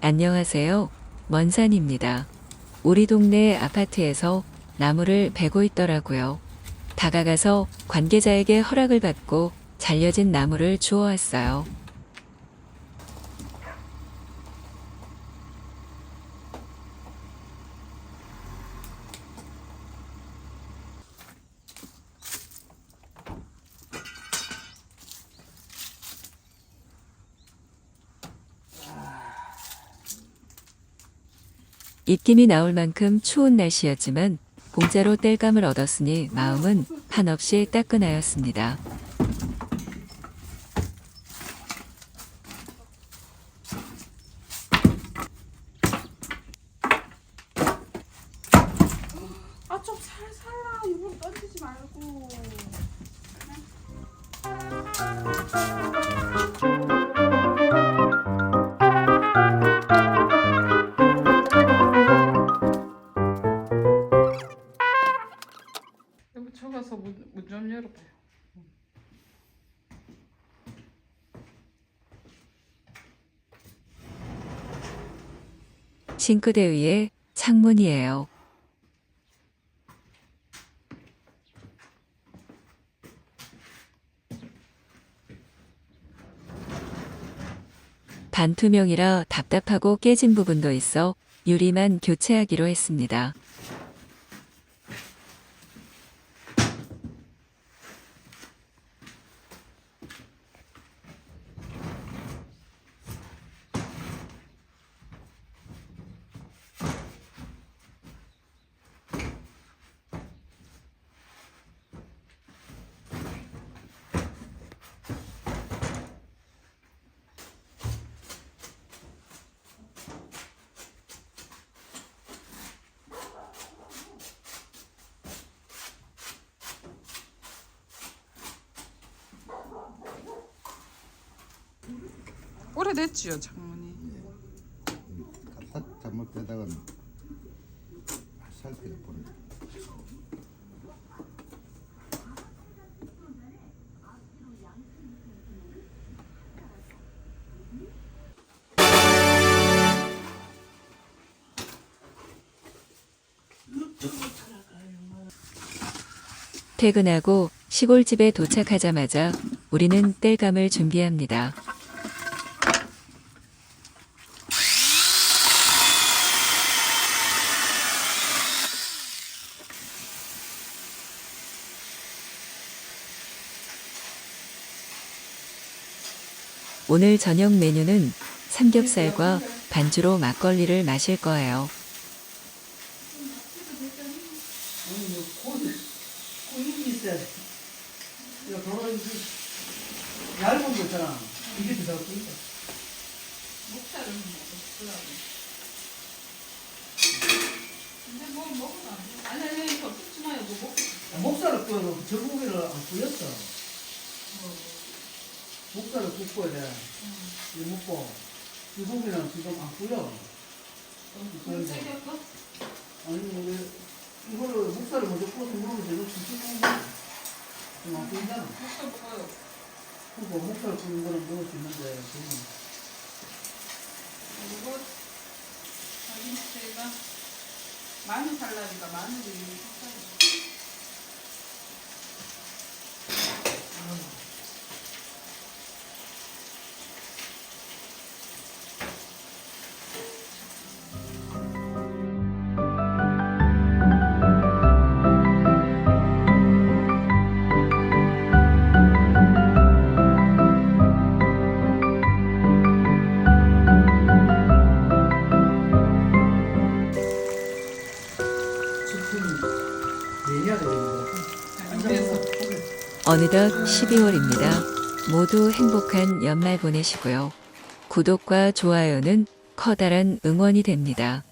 안녕하세요. 먼산입니다. 우리 동네 아파트에서 나무를 베고 있더라고요. 다가가서 관계자에게 허락을 받고 잘려진 나무를 주워왔어요. 입김이 나올 만큼 추운 날씨였지만 공짜로 땔감을 얻었으니 마음은 한없이 따끈하였습니다. 아, 좀 살살라. 이거 던지지 말고. 여기 들어가서 문 좀 열어봐요. 싱크대 위에 창문이에요. 반투명이라 답답하고 깨진 부분도 있어 유리만 교체하기로 했습니다. 오래됐지요, 창문이. 잘못되다가 살펴 보는. 퇴근하고 시골집에 도착하자마자 우리는 땔감을 준비합니다. 오늘 저녁 메뉴는 삼겹살과 반주로 막걸리를 마실 거예요. 고육이 있어야 돼. 이거 더러 얇은 거 있잖아. 이게 더 얇고 있어. 목살은 먹으려고. 근데 뭐 먹으면 안 돼. 아니, 덮지 마요. 뭐 먹고. 목살을 구워서 전고기를 안 구웠어. 목살을 굽고야 돼. 이거 먹고 이 고기는 지금 안 구워. 그걸 썰겼어? 아니 이거를 목살을 먼저 구워서 먹으면 되고 지금 안 구운잖아. 목살 먹어요. 그리고 목살 구운 거는 먹을 수 있는데 그리고 자기네가 마늘 살라니까 마늘이 섞어요. 내려야 되는 어느덧 12월입니다. 모두 행복한 연말 보내시고요. 구독과 좋아요는 커다란 응원이 됩니다.